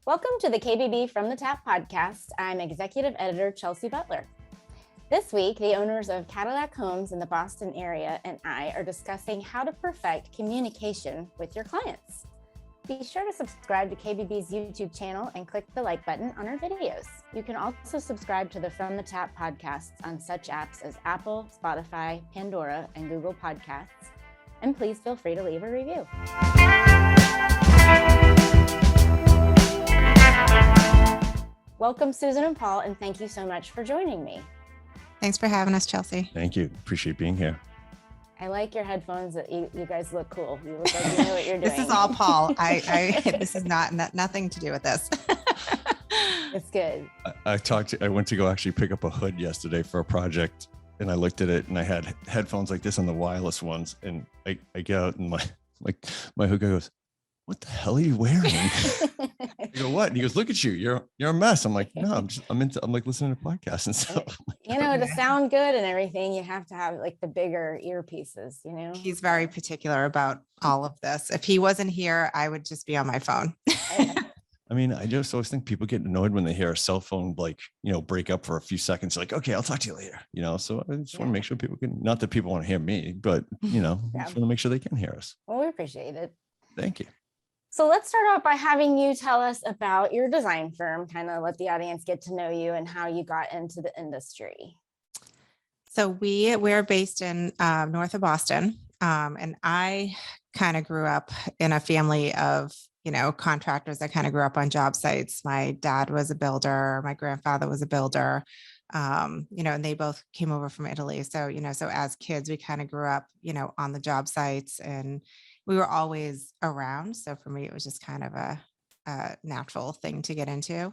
Welcome to the KBB From the Tap podcast. I'm executive editor Chelsea Butler. This week, the owners of Cadillac Homes in the Boston area and I are discussing how to perfect communication with your clients. Be sure to subscribe to KBB's YouTube channel and click the like button on our videos. You can also subscribe to the From the Tap podcasts on such apps as Apple, Spotify, Pandora, and Google Podcasts. And please feel free to leave a review. Welcome, Susan and Paul, and thank you so much for joining me. Thanks for having us, Chelsea. Thank you. Appreciate being here. I like your headphones. You guys look cool. You look like you know what you're doing. This is all Paul. This is nothing to do with this. It's good. I went to go actually pick up a hood yesterday for a project, and I looked at it, and I had headphones like this on the wireless ones, and I get out, and my hood guy goes, "What the hell are you wearing?" I go, "What?" And he goes, "Look at you. You're a mess." I'm like, "No, I'm like listening to podcasts and stuff." To sound good and everything, you have to have like the bigger earpieces, He's very particular about all of this. If he wasn't here, I would just be on my phone. I mean, I just always think people get annoyed when they hear a cell phone, break up for a few seconds. Like, okay, I'll talk to you later. So I just want to make sure people can, not that people want to hear me, but, just want to make sure they can hear us. Well, we appreciate it. Thank you. So let's start off by having you tell us about your design firm, kind of let the audience get to know you and how you got into the industry. So we're based in north of Boston. And I kind of grew up in a family of, contractors that kind of grew up on job sites. My dad was a builder. My grandfather was a builder, and they both came over from Italy. So, so as kids, we kind of grew up, on the job sites, and we were always around. So for me, it was just kind of a natural thing to get into.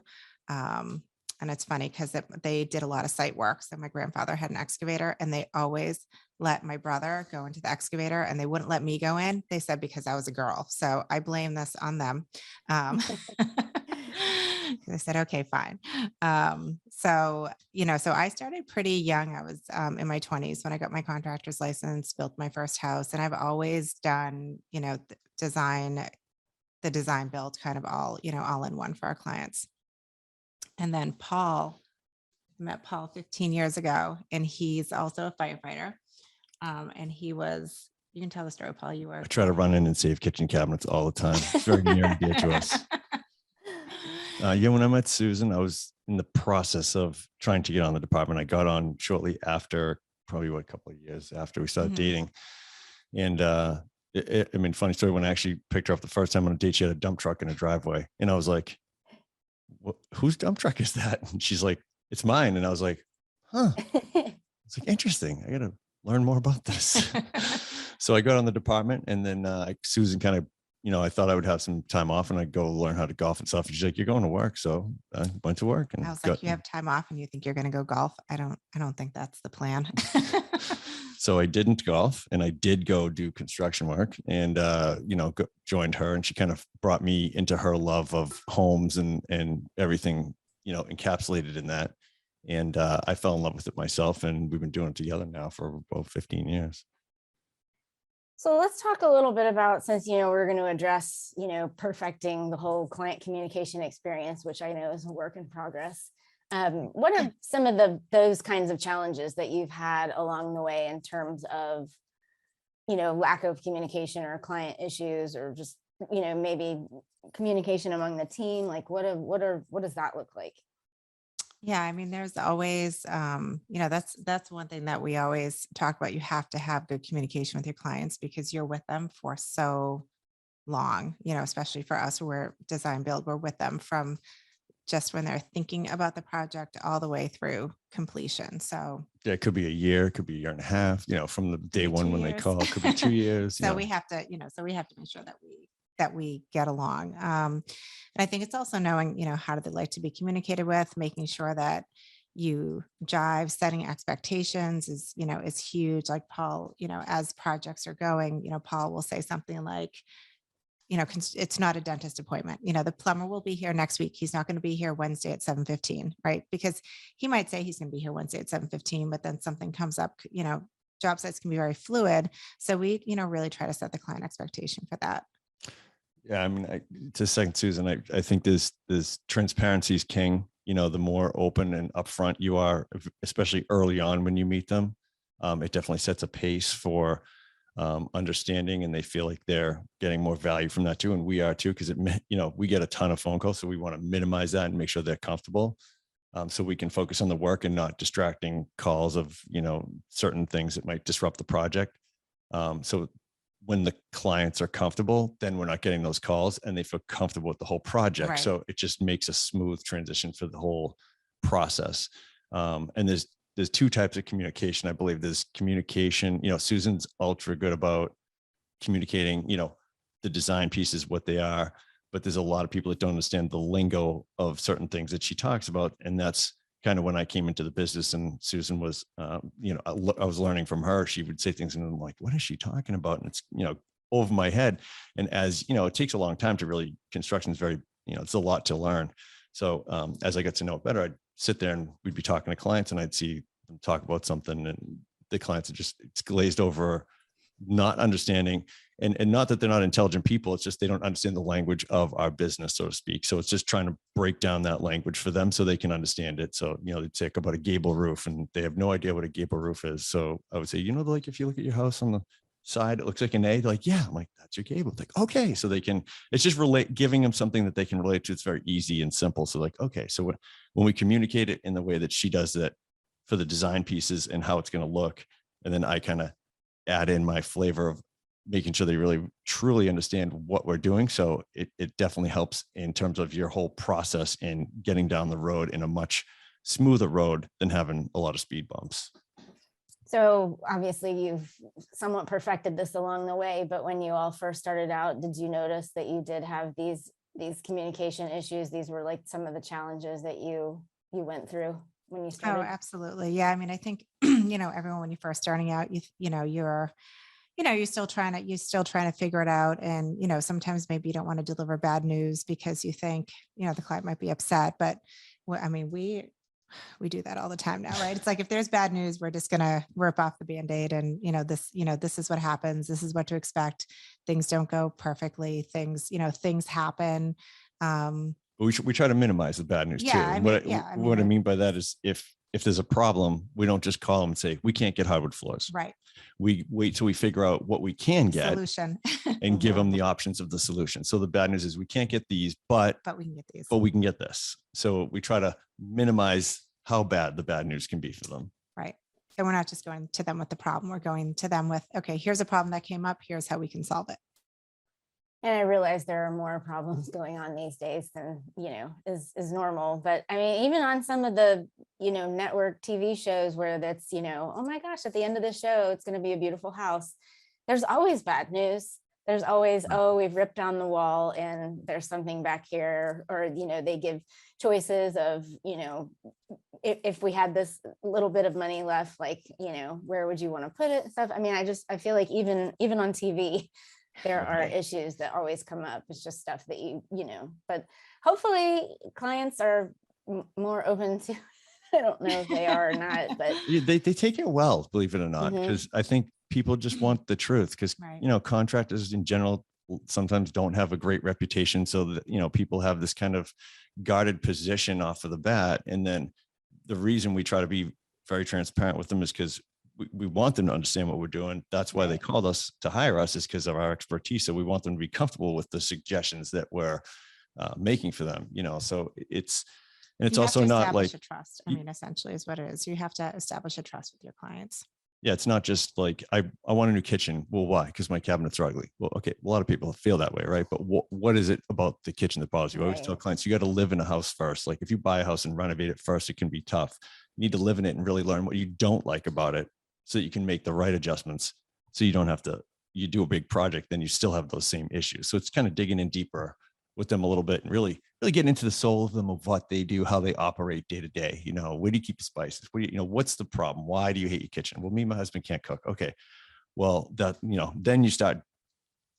And it's funny because they did a lot of site work. So my grandfather had an excavator, and they always let my brother go into the excavator, and they wouldn't let me go in. They said because I was a girl. So I blame this on them. They said, okay, fine. So I started pretty young. I was in my 20s when I got my contractor's license, built my first house. And I've always done, the design build kind of all in one for our clients. And then I met Paul 15 years ago, and he's also a firefighter. And he was, you can tell the story, Paul. I try to run in and save kitchen cabinets all the time. It's very near and dear to us. When I met Susan, I was in the process of trying to get on the department. I got on shortly after, probably a couple of years after we started dating. And funny story, when I actually picked her up the first time on a date, she had a dump truck in a driveway. And I was like, whose dump truck is that? And she's like, "It's mine." And I was like, huh. It's like, interesting. I got to learn more about this. So I got on the department, and then Susan kind of, I thought I would have some time off and I'd go learn how to golf and stuff. And she's like, "You're going to work." So I went to work, and I was like, "You have time off and you think you're going to go golf?" I don't think that's the plan. So I didn't golf, and I did go do construction work, and, joined her, and she kind of brought me into her love of homes and everything, encapsulated in that. And I fell in love with it myself, and we've been doing it together now for about 15 years. So let's talk a little bit about, since, we're going to address, perfecting the whole client communication experience, which I know is a work in progress. What are some of those kinds of challenges that you've had along the way in terms of, lack of communication or client issues, or just, maybe communication among the team? Like what does that look like? Yeah, there's always, that's one thing that we always talk about. You have to have good communication with your clients because you're with them for so long, especially for us, we're design build, we're with them from just when they're thinking about the project all the way through completion. So yeah, it could be a year, it could be a year and a half, from the day one when they call, it could be 2 years. So we have to, make sure that we get along. And I think it's also knowing, how do they like to be communicated with, making sure that you jive, setting expectations is huge. Like Paul, as projects are going, Paul will say something like, it's not a dentist appointment. The plumber will be here next week. He's not going to be here Wednesday at 7:15, right? Because he might say he's going to be here Wednesday at 7:15, but then something comes up, job sites can be very fluid. So we, really try to set the client expectation for that. Yeah, I mean, to second Susan, I think there's transparency is king. The more open and upfront you are, especially early on when you meet them, it definitely sets a pace for understanding, and they feel like they're getting more value from that too, and we are too, because we get a ton of phone calls, so we want to minimize that and make sure they're comfortable, so we can focus on the work and not distracting calls of certain things that might disrupt the project. So when the clients are comfortable, then we're not getting those calls and they feel comfortable with the whole project. Right. So it just makes a smooth transition for the whole process. And there's two types of communication. I believe there's communication, Susan's ultra good about communicating, the design pieces, what they are, but there's a lot of people that don't understand the lingo of certain things that she talks about. And that's kind of when I came into the business, and Susan was, I was learning from her. She would say things and I'm like, what is she talking about? And it's, over my head. And as it takes a long time to really, construction is very, it's a lot to learn. So as I got to know it better, I'd sit there and we'd be talking to clients and I'd see them talk about something and the clients are just, it's glazed over, not understanding. And not that they're not intelligent people, it's just they don't understand the language of our business, so to speak. So it's just trying to break down that language for them so they can understand it. So, they'd say about a gable roof and they have no idea what a gable roof is. So I would say, like if you look at your house on the side, it looks like an A. They're like, yeah, I'm like, that's your gable. It's like, okay. So they can, it's just giving them something that they can relate to. It's very easy and simple. So like, okay. So when we communicate it in the way that she does that for the design pieces and how it's going to look, and then I kind of add in my flavor of making sure they really truly understand what we're doing. So it definitely helps in terms of your whole process in getting down the road in a much smoother road than having a lot of speed bumps. So obviously you've somewhat perfected this along the way, but when you all first started out, did you notice that you did have these communication issues? These were like some of the challenges that you went through when you started? Oh, absolutely. Yeah. I mean, I think, everyone, when you're first starting out, you're still trying to figure it out. And, sometimes maybe you don't want to deliver bad news because you think, the client might be upset, but I mean, we do that all the time now, right? It's like, if there's bad news, we're just going to rip off the Band-Aid and, this is what happens. This is what to expect. Things don't go perfectly. Things happen. But we try to minimize the bad news too. What I mean by that is if there's a problem, we don't just call them and say, we can't get hardwood floors. Right. We wait till we figure out what we can get solution and give them the options of the solution. So the bad news is we can't get these, but we can get these, but we can get this. So we try to minimize how bad the bad news can be for them. Right. And we're not just going to them with the problem. We're going to them with, okay, here's a problem that came up. Here's how we can solve it. And I realize there are more problems going on these days than, is normal. But I mean, even on some of the, network TV shows where that's, oh my gosh, at the end of the show, it's going to be a beautiful house. There's always bad news. There's always, oh, we've ripped down the wall and there's something back here. Or, they give choices of, if we had this little bit of money left, like, where would you want to put it and stuff. I mean, I feel like even on TV, there are issues that always come up. It's just stuff that but hopefully clients are more open to. I don't know if they are or not, but they take it well, believe it or not, because I think people just want the truth, because contractors in general sometimes don't have a great reputation, so that people have this kind of guarded position off of the bat. And then the reason we try to be very transparent with them is because we want them to understand what we're doing. That's why they called us to hire us, is because of our expertise. So we want them to be comfortable with the suggestions that we're making for them, so it's also not like a trust. I mean, essentially is what it is. You have to establish a trust with your clients. Yeah. It's not just like, I want a new kitchen. Well, why? Because my cabinets are ugly. Well, okay. A lot of people feel that way, right? But what is it about the kitchen that bothers you? I always tell clients, you got to live in a house first. Like if you buy a house and renovate it first, it can be tough. You need to live in it and really learn what you don't like about it, so that you can make the right adjustments. So you don't have to, you do a big project, then you still have those same issues. So it's kind of digging in deeper with them a little bit and really getting into the soul of them, of what they do, how they operate day to day. Where do you keep the spices? What's the problem? Why do you hate your kitchen? Well, me and my husband can't cook. Okay. Well, that, then you start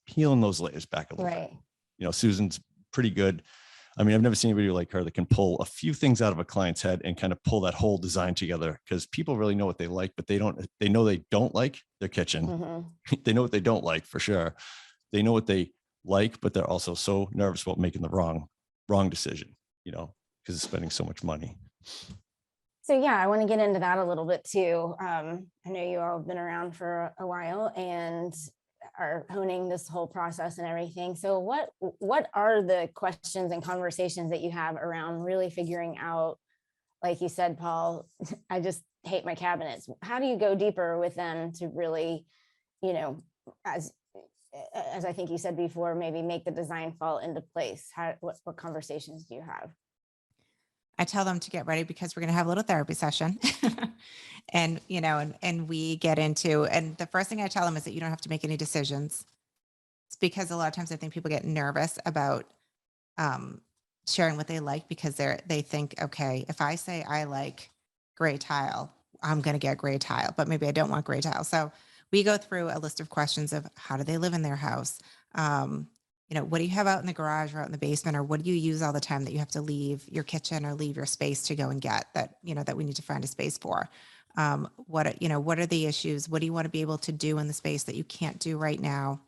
peeling those layers back a little bit. Susan's pretty good. I mean, I've never seen anybody like her that can pull a few things out of a client's head and kind of pull that whole design together, because people really know what they like, but they know they don't like their kitchen. They know what they don't like for sure. They know what they like, but they're also so nervous about making the wrong decision, because it's spending so much money. So yeah, I want to get into that a little bit too. I know you all have been around for a while and are honing this whole process and everything. So what are the questions and conversations that you have around really figuring out, like you said, Paul, I just hate my cabinets. How do you go deeper with them to really, as I think you said before, maybe make the design fall into place? What conversations do you have? I tell them to get ready because we're going to have a little therapy session. And, and we get into, and the first thing I tell them is that you don't have to make any decisions. It's because a lot of times I think people get nervous about sharing what they like, because they think, okay, if I say I like gray tile, I'm going to get gray tile, but maybe I don't want gray tile. So we go through a list of questions of how do they live in their house? What do you have out in the garage or out in the basement, or what do you use all the time that you have to leave your kitchen or leave your space to go and get that we need to find a space for? What are the issues? What do you want to be able to do in the space that you can't do right now?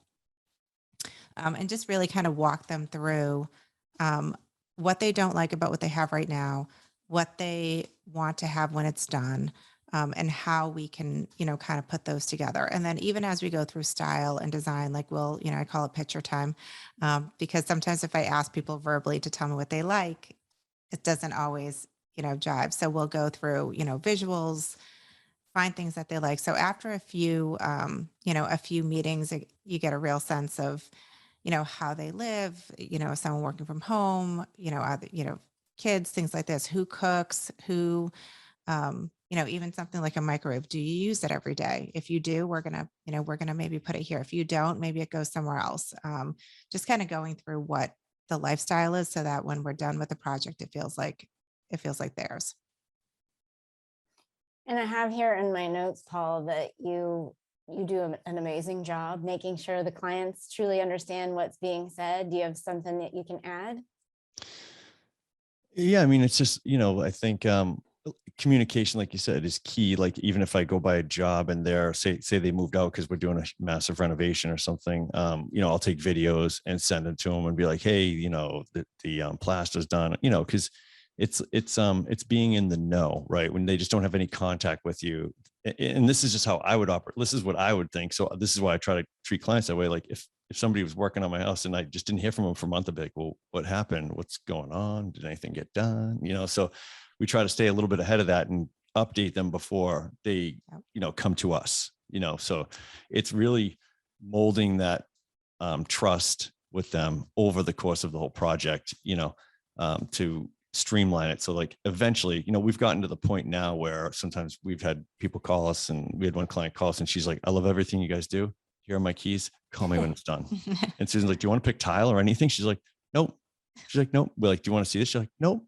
And just really kind of walk them through what they don't like about what they have right now, what they want to have when it's done, and how we can, kind of put those together. And then even as we go through style and design, like I call it picture time, because sometimes if I ask people verbally to tell me what they like, it doesn't always, jive. So we'll go through, visuals, find things that they like. So after a few meetings, you get a real sense of, how they live, someone working from home, kids, things like this, who cooks, who, even something like a microwave. Do you use it every day? If you do, we're going to maybe put it here. If you don't, maybe it goes somewhere else. Just kind of going through what the lifestyle is so that when we're done with the project, it feels like theirs. And I have here in my notes, Paul, that you do an amazing job making sure the clients truly understand what's being said. Do you have something that you can add? Yeah, I mean, it's just, I think communication, like you said, is key. Like, even if I go by a job and they're say they moved out because we're doing a massive renovation or something, I'll take videos and send them to them and be like, hey, the plaster's done, because it's being in the know, right? When they just don't have any contact with you. And this is just how I would operate. This is what I would think. So this is why I try to treat clients that way. Like, if somebody was working on my house and I just didn't hear from them for a month, I'd be like, well, what happened? What's going on? Did anything get done? So we try to stay a little bit ahead of that and update them before they, come to us, so it's really molding that trust with them over the course of the whole project, to streamline it. So like eventually, we've gotten to the point now where sometimes we've had people call us, and we had one client call us and she's like, I love everything you guys do. Here are my keys. Call me when it's done. And Susan's like, do you want to pick tile or anything? She's like, nope. She's like, nope. We're like, do you want to see this? She's like, nope.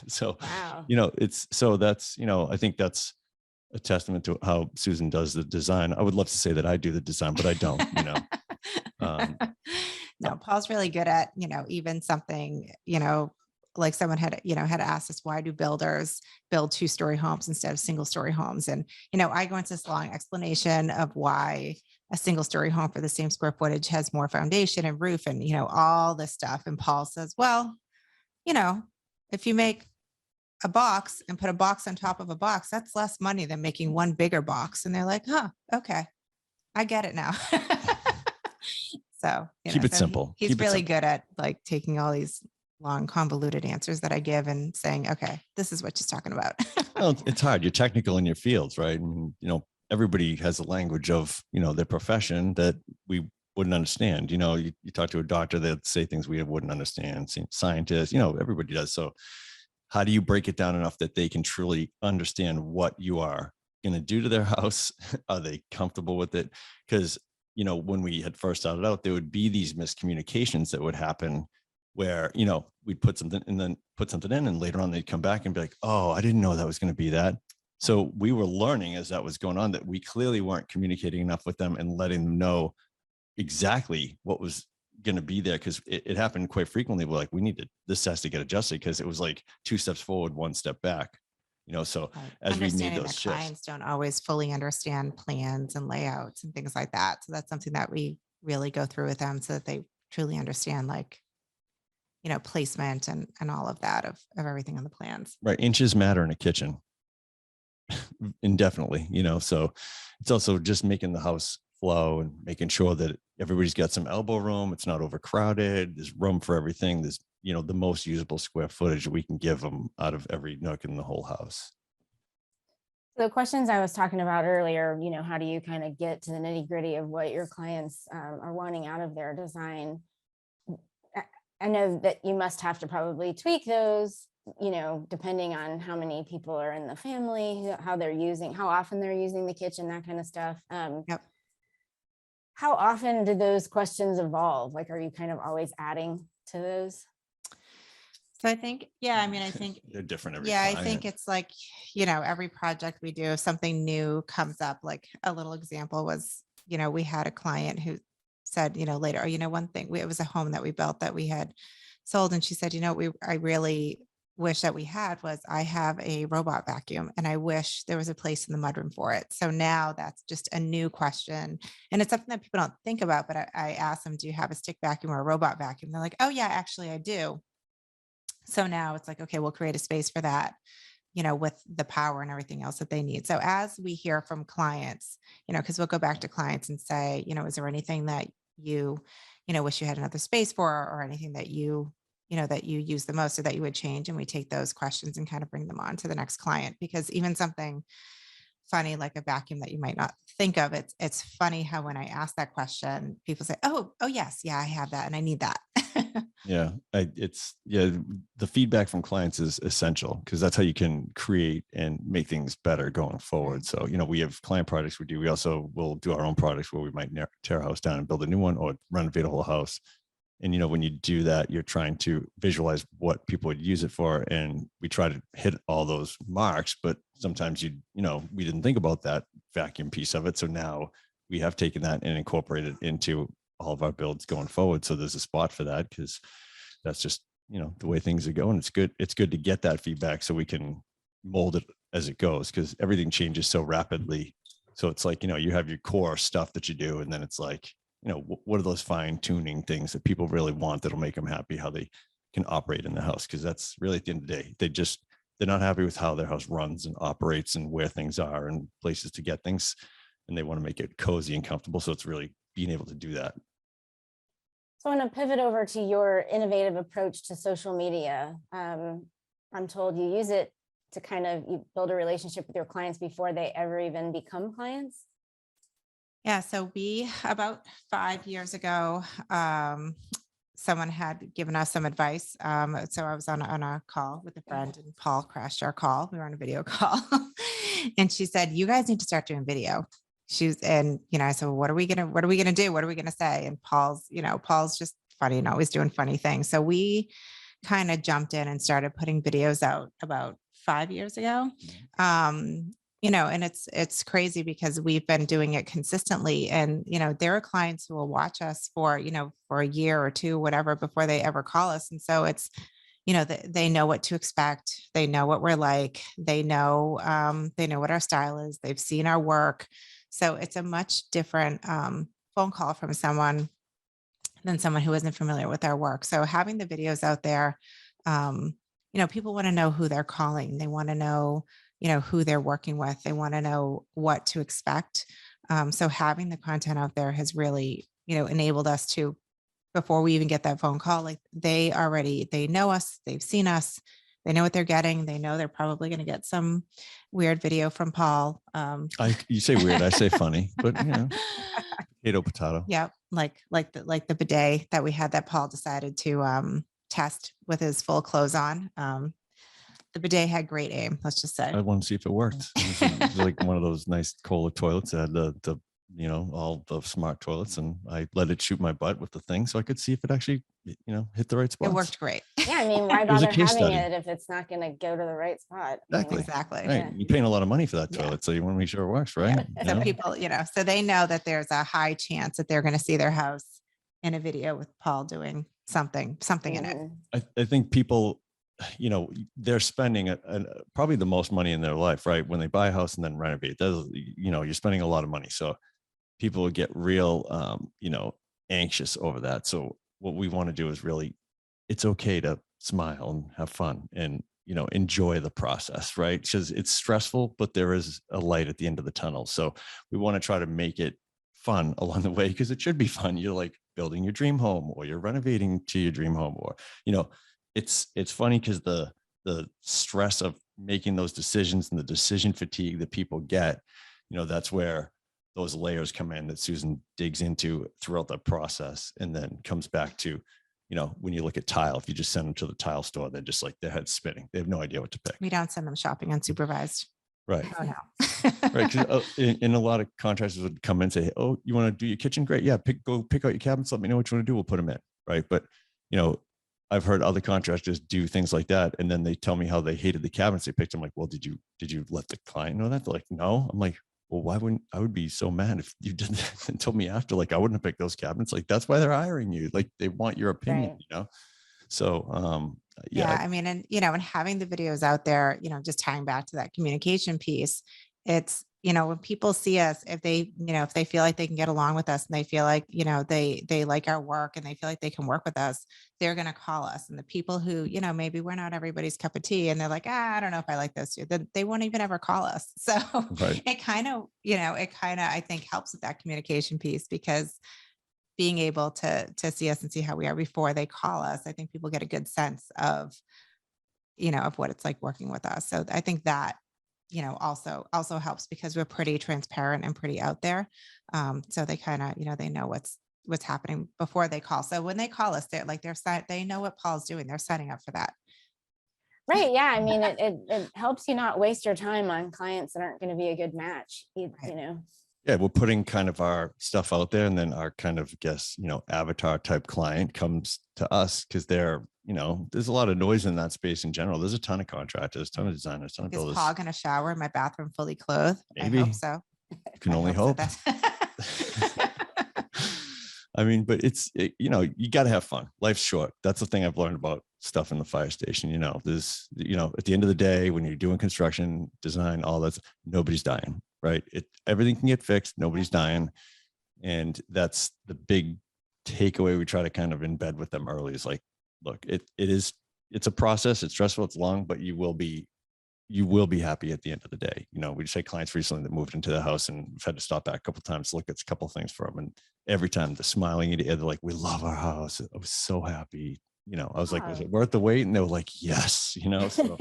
So, wow. That's, I think that's a testament to how Susan does the design. I would love to say that I do the design, but I don't, No, Paul's really good at, even something, like someone had asked us, why do builders build 2-story homes instead of single-story homes? And, I go into this long explanation of why a single-story home for the same square footage has more foundation and roof and, all this stuff. And Paul says, well, if you make a box and put a box on top of a box, that's less money than making one bigger box. And they're like, huh, okay, I get it now. So keep it simple. He's really good at like taking all these long convoluted answers that I give and saying, okay, this is what she's talking about. Well, it's hard. You're technical in your fields, right? And, everybody has a language of, their profession that we wouldn't understand. You talk to a doctor, they'd say things we wouldn't understand. Scientists, everybody does. So how do you break it down enough that they can truly understand what you are going to do to their house? Are they comfortable with it? Because, when we had first started out, there would be these miscommunications that would happen where, we'd put something and then put something in, and later on they'd come back and be like, oh, I didn't know that was going to be that. So we were learning as that was going on that we clearly weren't communicating enough with them and letting them know exactly what was going to be there, because it happened quite frequently. We're like, this has to get adjusted, because it was like 2 steps forward, 1 step back, so right. as we made those that shifts. Clients don't always fully understand plans and layouts and things like that. So that's something that we really go through with them so that they truly understand like, placement and all of that of everything on the plans. Right. Inches matter in a kitchen indefinitely, so it's also just making the house flow and making sure that everybody's got some elbow room. It's not overcrowded. There's room for everything. There's, the most usable square footage we can give them out of every nook in the whole house. The questions I was talking about earlier, how do you kind of get to the nitty gritty of what your clients are wanting out of their design? I know that you must have to probably tweak those, depending on how many people are in the family, how often they're using the kitchen, that kind of stuff. Yep. How often do those questions evolve? Like, are you kind of always adding to those? So I think, I think they're different every I client. think it's like, every project we do, if something new comes up, like a little example was, we had a client who said, later, one thing, it was a home that we built that we had sold. And she said, I really wish that we had was I have a robot vacuum and I wish there was a place in the mudroom for it. So now that's just a new question. And it's something that people don't think about, but I asked them, do you have a stick vacuum or a robot vacuum? They're like, oh yeah, actually I do. So now it's like, okay, we'll create a space for that, with the power and everything else that they need. So as we hear from clients, because we'll go back to clients and say, is there anything that you, wish you had another space for, or anything that that you use the most or that you would change? And we take those questions and kind of bring them on to the next client, because even something funny like a vacuum that you might not think of, it's funny how when I ask that question, people say, oh yes, yeah, I have that and I need that. Yeah, the feedback from clients is essential, because that's how you can create and make things better going forward. So, we have client projects we do. We also will do our own projects where we might tear a house down and build a new one, or renovate a whole house. And, when you do that, you're trying to visualize what people would use it for. And we try to hit all those marks, but sometimes we didn't think about that vacuum piece of it. So now we have taken that and incorporated into all of our builds going forward. So there's a spot for that, because that's just, the way things are going. It's good to get that feedback so we can mold it as it goes, because everything changes so rapidly. So it's like, you have your core stuff that you do. And then it's like, what are those fine tuning things that people really want that'll make them happy, how they can operate in the house? Because that's really, at the end of the day, they're not happy with how their house runs and operates and where things are and places to get things. And they want to make it cozy and comfortable. So it's really being able to do that. So I want to pivot over to your innovative approach to social media. I'm told you use it to you build a relationship with your clients before they ever even become clients. Yeah. So about 5 years ago, someone had given us some advice. So I was on a call with a friend, and Paul crashed our call. We were on a video call and she said, you guys need to start doing video. I said, well, what are we gonna do? What are we gonna say? And Paul's just funny and always doing funny things. So we kind of jumped in and started putting videos out about 5 years ago. And it's crazy because we've been doing it consistently, and, there are clients who will watch us for a year or two, whatever, before they ever call us. And so it's, they know what to expect. They know what we're like. They know what our style is. They've seen our work. So it's a much different phone call from someone than someone who isn't familiar with our work. So having the videos out there, people want to know who they're calling. They want to know, who they're working with. They want to know what to expect. So having the content out there has really, enabled us to, before we even get that phone call, like they know us, they've seen us, they know what they're getting. They know they're probably going to get some weird video from Paul. You say weird, I say funny, but potato. Yeah. Like the bidet that we had that Paul decided to test with his full clothes on. The bidet had great aim, let's just say. I want to see if it worked. It was like one of those nice Kohler toilets that had the all the smart toilets, and I let it shoot my butt with the thing so I could see if it actually, hit the right spot. It worked great. Yeah, I mean, why bother having it if it's not going to go to the right spot? Exactly. Right. Yeah. You're paying a lot of money for that toilet, so you want to make sure it works, right? Yeah. So people, so they know that there's a high chance that they're going to see their house in a video with Paul doing something in it. I think people, they're spending probably the most money in their life, right? When they buy a house and then renovate, you're spending a lot of money. So people get real, anxious over that. So what we want to do is really, it's okay to smile and have fun and, enjoy the process, right? Because it's stressful, but there is a light at the end of the tunnel. So we want to try to make it fun along the way, because it should be fun. You're like building your dream home, or you're renovating to your dream home, or, it's funny because the stress of making those decisions and the decision fatigue that people get, that's where those layers come in that Susan digs into throughout the process, and then comes back to, when you look at tile, if you just send them to the tile store, they're just like, their head's spinning. They have no idea what to pick. We don't send them shopping unsupervised. Right. Oh, no. Right. In a lot of contractors would come in and say, oh, you want to do your kitchen? Great. Yeah. Go pick out your cabinets. Let me know what you want to do. We'll put them in. Right. But, I've heard other contractors do things like that. And then they tell me how they hated the cabinets they picked. I'm like, well, did you let the client know that? They're like, no. I'm like, well, why wouldn't I would be so mad if you did that and told me after, like, I wouldn't have picked those cabinets. Like, that's why they're hiring you. Like, they want your opinion, Right. So, Yeah. I mean, and, and having the videos out there, just tying back to that communication piece, it's, when people see us, if they feel like they can get along with us, and they feel like, they like our work, and they feel like they can work with us, they're going to call us. And the people who, maybe we're not everybody's cup of tea, and they're like, I don't know if I like this, then they won't even ever call us. So Right. it kind of, I think helps with that communication piece, because being able to see us and see how we are before they call us, I think people get a good sense of, of what it's like working with us. So I think that, also helps, because we're pretty transparent and pretty out there. So they kind of, they know what's happening before they call. So when they call us, they know what Paul's doing. They're signing up for that. Right. Yeah. I mean, it helps you not waste your time on clients that aren't going to be a good match, Right. Yeah, we're putting kind of our stuff out there, and then our kind of, avatar type client comes to us, because they're, there's a lot of noise in that space in general. There's a ton of contractors, ton of designers, ton of Is builders. Paul going to shower in my bathroom fully clothed? Maybe. I hope so. You can only so. hope. I mean, but you got to have fun. Life's short. That's the thing I've learned about stuff in the fire station. There's, at the end of the day, when you're doing construction, design, all that, nobody's dying, right? Everything can get fixed. Nobody's dying. And that's the big takeaway we try to kind of embed with them early, is like, look, it's a process. It's stressful. It's long, but you will be happy at the end of the day. We just had clients recently that moved into the house, and we've had to stop back a couple of times to look at a couple of things for them. And every time they're smiling at you, they're like, we love our house. I was so happy. I was like, was it worth the wait? And they were like, yes, so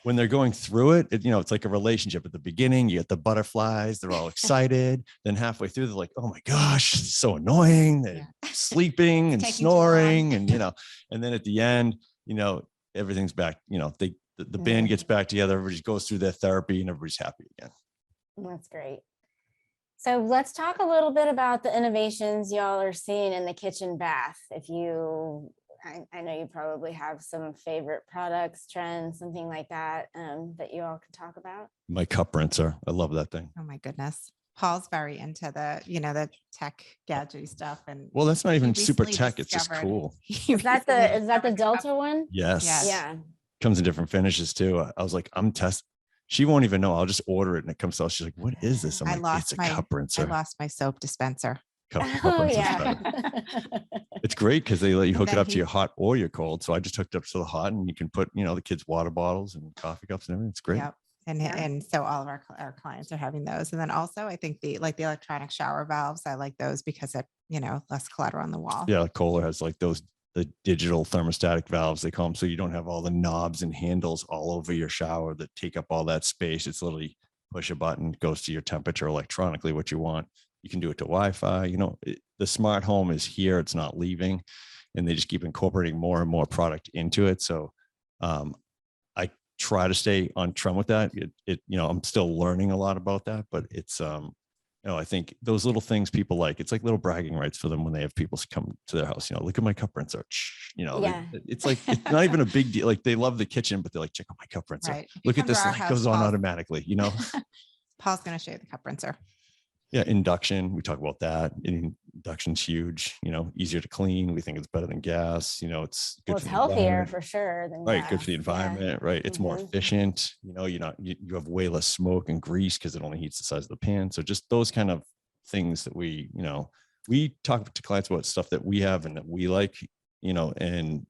when they're going through it, it's like a relationship. At the beginning, you get the butterflies, they're all excited. Then halfway through, they're like, oh my gosh, it's so annoying. They're sleeping and snoring, and, and then at the end, everything's back, the band gets back together, everybody goes through their therapy, and everybody's happy again. That's great. So let's talk a little bit about the innovations y'all are seeing in the kitchen bath. I know you probably have some favorite products, trends, something like that, that you all could talk about. My cup rinser. I love that thing. Oh my goodness. Paul's very into the tech gadget stuff. And well, that's not even super tech. It's just cool. Is that the Delta one? Yes. Yeah. Comes in different finishes too. I was like, I'm testing. She won't even know. I'll just order it and it comes out. She's like, what is this? I'm like, it's a cup rinser. I lost my soap dispenser. Cup yeah. It's great because they let you hook it up to your hot or your cold. So I just hooked up to the hot, and you can put, the kids' water bottles and coffee cups and everything. It's great. Yep. And so all of our clients are having those. And then also I think the electronic shower valves, I like those because it, less clutter on the wall. Yeah. Kohler has like the digital thermostatic valves, they call them. So you don't have all the knobs and handles all over your shower that take up all that space. It's literally push a button, goes to your temperature electronically, what you want. You can do it to Wi-Fi. The smart home is here. It's not leaving, and they just keep incorporating more and more product into it. So I try to stay on trend with that. I'm still learning a lot about that, but it's, I think those little things people like, it's like little bragging rights for them when they have people come to their house, look at my cup rinser, yeah. It's like, it's not even a big deal. Like they love the kitchen, but they're like, check out my cup rinser. Right. Look at this, light goes on automatically, Paul's going to show you the cup rinser. Yeah. Induction. We talk about that. Induction's huge, easier to clean. We think it's better than gas. It's good. It's healthier for sure. Right. Good for the environment. Yeah. Right. It's more efficient. You have way less smoke and grease because it only heats the size of the pan. So just those kind of things that we, we talk to clients about stuff that we have and that we like, and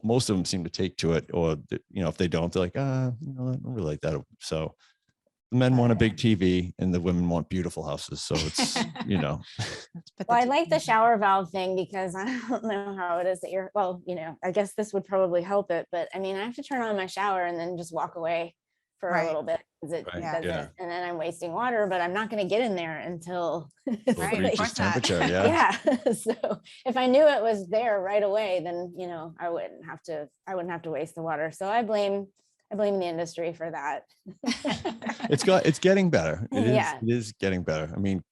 most of them seem to take to it, or, if they don't, they're like, I don't really like that. So the men want a big TV and the women want beautiful houses. So it's, Well, I like the shower valve thing because I don't know how it is that I guess this would probably help it, but I mean, I have to turn on my shower and then just walk away for a little bit because it doesn't, and then I'm wasting water, but I'm not going to get in there until it reaches temperature. Yeah. So if I knew it was there right away, then, I wouldn't have to waste the water. So I blame the industry for that. It's getting better. It is getting better. I mean,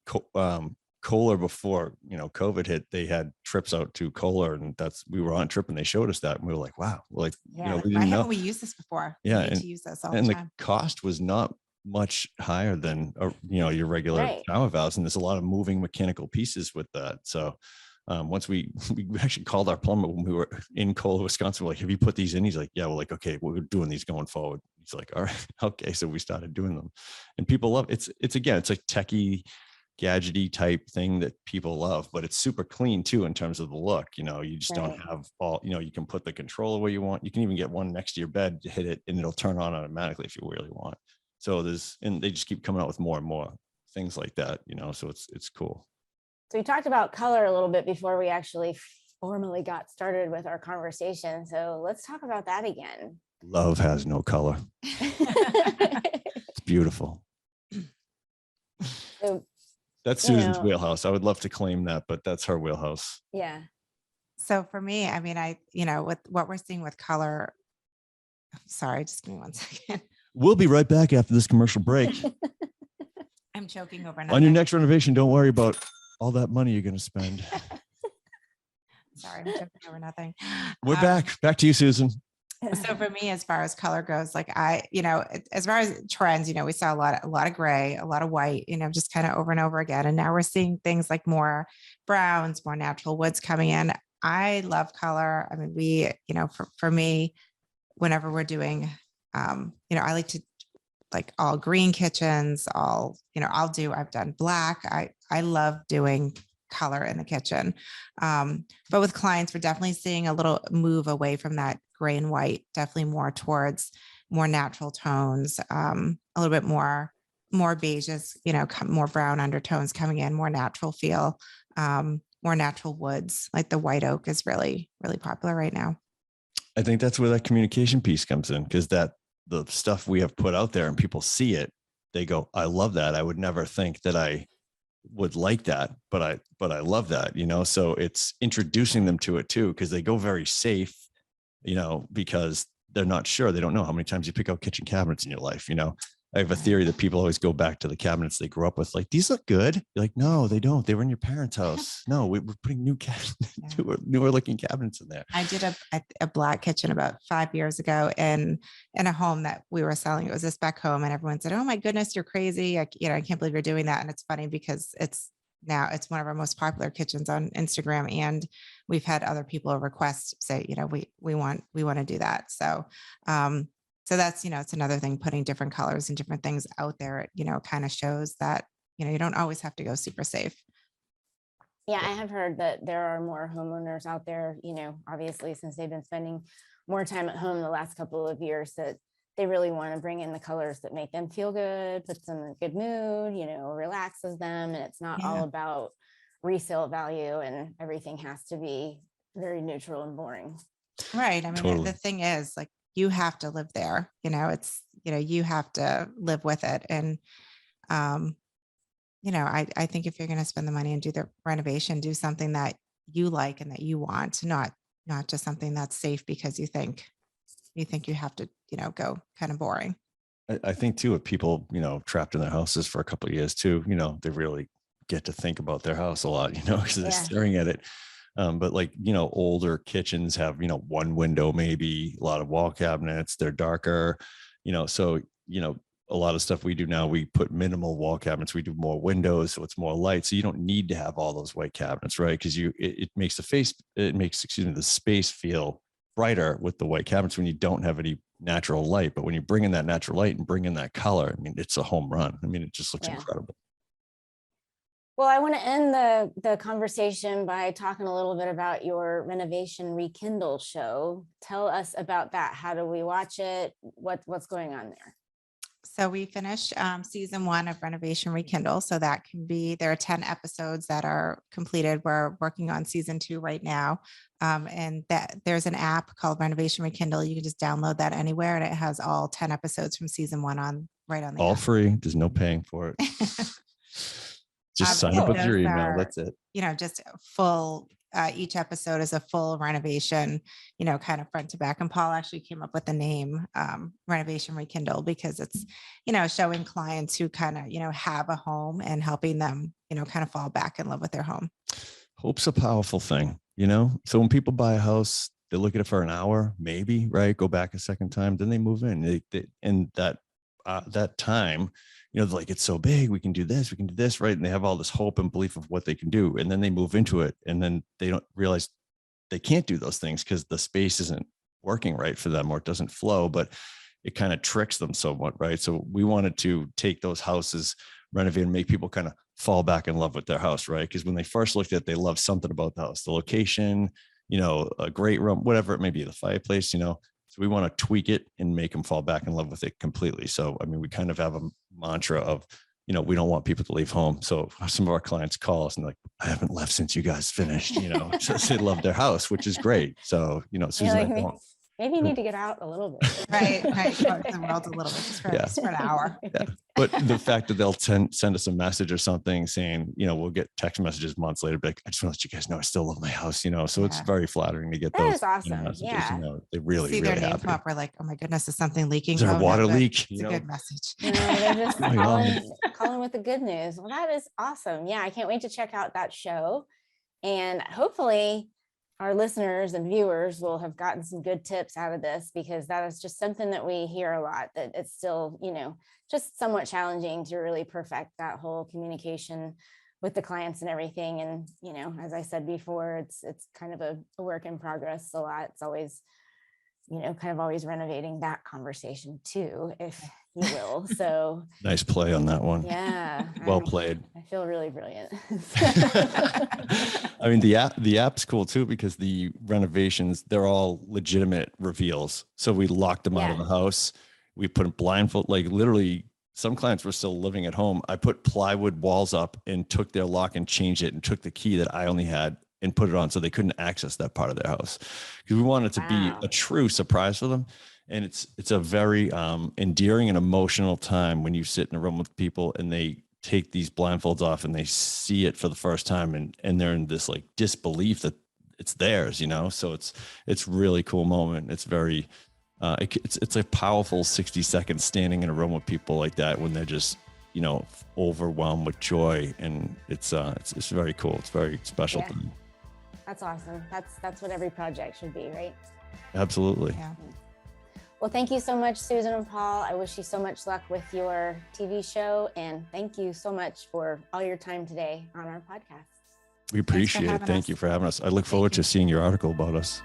Kohler before, COVID hit, they had trips out to Kohler, and we were on a trip and they showed us that. And we were like, wow, we didn't know. Haven't we used this before? Yeah. We need to use this all the time. The cost was not much higher than, your regular shower valves. And there's a lot of moving mechanical pieces with that. So once we actually called our plumber when we were in Kohler, Wisconsin, we're like, have you put these in? He's like, yeah. We're like, okay, we're doing these going forward. He's like, all right, okay. So we started doing them, and people love it. It's like techie, gadgety type thing that people love, but it's super clean too in terms of the look. You just don't have all, you can put the controller where you want. You can even get one next to your bed to hit it and it'll turn on automatically if you really want. So and they just keep coming out with more and more things like that, so it's cool. So we talked about color a little bit before we actually formally got started with our conversation. So let's talk about that again. Love has no color. It's beautiful. So, that's Susan's wheelhouse. I would love to claim that, but that's her wheelhouse. Yeah. So for me, I mean, with what we're seeing with color, sorry, just give me 1 second. We'll be right back after this commercial break. I'm choking over nothing. On your next renovation, don't worry about all that money you're going to spend. Sorry, I'm choking over nothing. We're back to you, Susan. So for me, as far as color goes, like as far as trends, we saw a lot of gray, a lot of white, just kind of over and over again. And now we're seeing things like more browns, more natural woods coming in. I love color. I mean, for me, whenever we're doing, I like to all green kitchens, I've done black. I love doing color in the kitchen. But with clients, we're definitely seeing a little move away from that gray and white, definitely more towards more natural tones, a little bit more beiges, more brown undertones coming in, more natural feel, more natural woods. Like the white oak is really, really popular right now. I think that's where that communication piece comes in, because the stuff we have put out there and people see it, they go, I love that. I would never think that I would like that, but I love that, so it's introducing them to it too, because they go very safe, because they're not sure. They don't know how many times you pick out kitchen cabinets in your life. I have a theory that people always go back to the cabinets they grew up with. Like, these look good. You're like, no, they don't. They were in your parents' house. No, we're putting newer looking cabinets in there. I did a black kitchen about 5 years ago in a home that we were selling. It was a spec home, and everyone said, oh my goodness, you're crazy. I can't believe you're doing that. And it's funny because it's one of our most popular kitchens on Instagram. And we've had other people request, say, we want to do that. So that's, it's another thing, putting different colors and different things out there, kind of shows that, you don't always have to go super safe. Yeah, I have heard that there are more homeowners out there, obviously, since they've been spending more time at home the last couple of years, that they really want to bring in the colors that make them feel good, puts them in a good mood, relaxes them. And it's not all about resale value, and everything has to be very neutral and boring. Right. I mean, totally. The thing is, like, you have to live there, you have to live with it. And, I think if you're going to spend the money and do the renovation, do something that you like and that you want, not just something that's safe because you think you have to, go kind of boring. I think too, if people, trapped in their houses for a couple of years too, they really get to think about their house a lot, because they're staring at it. But older kitchens have, one window, maybe a lot of wall cabinets, they're darker, so, a lot of stuff we do now, we put minimal wall cabinets, we do more windows, so it's more light. So you don't need to have all those white cabinets, right? Because it makes the space feel brighter with the white cabinets when you don't have any natural light. But when you bring in that natural light and bring in that color, I mean, it's a home run. I mean, it just looks incredible. Well, I want to end the conversation by talking a little bit about your Renovation Rekindle show. Tell us about that. How do we watch it? What's going on there? So we finished season 1 of Renovation Rekindle. So that can be, there are 10 episodes that are completed. We're working on season 2 right now. And that there's an app called Renovation Rekindle. You can just download that anywhere, and it has all 10 episodes from season 1 on right on the All app. free. There's no paying for it. Just sign up with your email. That's it. Just full, each episode is a full renovation, kind of front to back. And Paul actually came up with the name Renovation Rekindle because it's, showing clients who kind of, have a home and helping them, kind of fall back in love with their home. Hope's a powerful thing, So when people buy a house, they look at it for an hour, maybe, right? Go back a second time, then they move in. And that time, they're like, it's so big, we can do this, right? And they have all this hope and belief of what they can do. And then they move into it, and then they don't realize they can't do those things because the space isn't working right for them, or it doesn't flow, but it kind of tricks them somewhat, right? So we wanted to take those houses, renovate, and make people kind of fall back in love with their house, right? Because when they first looked at it, they loved something about the house, the location, a great room, whatever it may be, the fireplace, So we want to tweak it and make them fall back in love with it completely. So, we kind of have a mantra of, we don't want people to leave home. So some of our clients call us and like, I haven't left since you guys finished, so they love their house, which is great. So, Susan, maybe you need to get out a little bit. Right. The world's a little bit just for an hour. Yeah. But the fact that they'll send us a message or something saying, we'll get text messages months later, but I just want to let you guys know I still love my house, So it's very flattering to get that those. Is awesome. Messages, yeah. They really, see really their name happy. come up. We're like, oh my goodness, is something leaking? Is there a water leak? It's a good message. They're just calling with the good news. Well, that is awesome. Yeah. I can't wait to check out that show. And hopefully our listeners and viewers will have gotten some good tips out of this, because that is just something that we hear a lot, that it's still, just somewhat challenging to really perfect that whole communication with the clients and everything. And, as I said before, it's kind of a work in progress a lot. It's always, kind of always renovating that conversation too, if you will. So nice play on that one. Yeah. Well played. I feel really brilliant. The app's cool too, because the renovations, they're all legitimate reveals. So we locked them out of the house. We put a blindfold, like literally some clients were still living at home. I put plywood walls up and took their lock and changed it and took the key that I only had and put it on so they couldn't access that part of their house, because we wanted it to be a true surprise for them. And it's a very endearing and emotional time when you sit in a room with people and they take these blindfolds off and they see it for the first time, and they're in this like disbelief that it's theirs, so it's really cool moment. It's very it's a powerful 60 seconds standing in a room with people like that when they're just overwhelmed with joy, and it's very cool. It's very special to me. That's awesome. That's what every project should be, right? Absolutely. Yeah. Well, thank you so much, Susan and Paul. I wish you so much luck with your TV show, and thank you so much for all your time today on our podcast. We appreciate it. Thank you for having us. I look forward to seeing your article about us.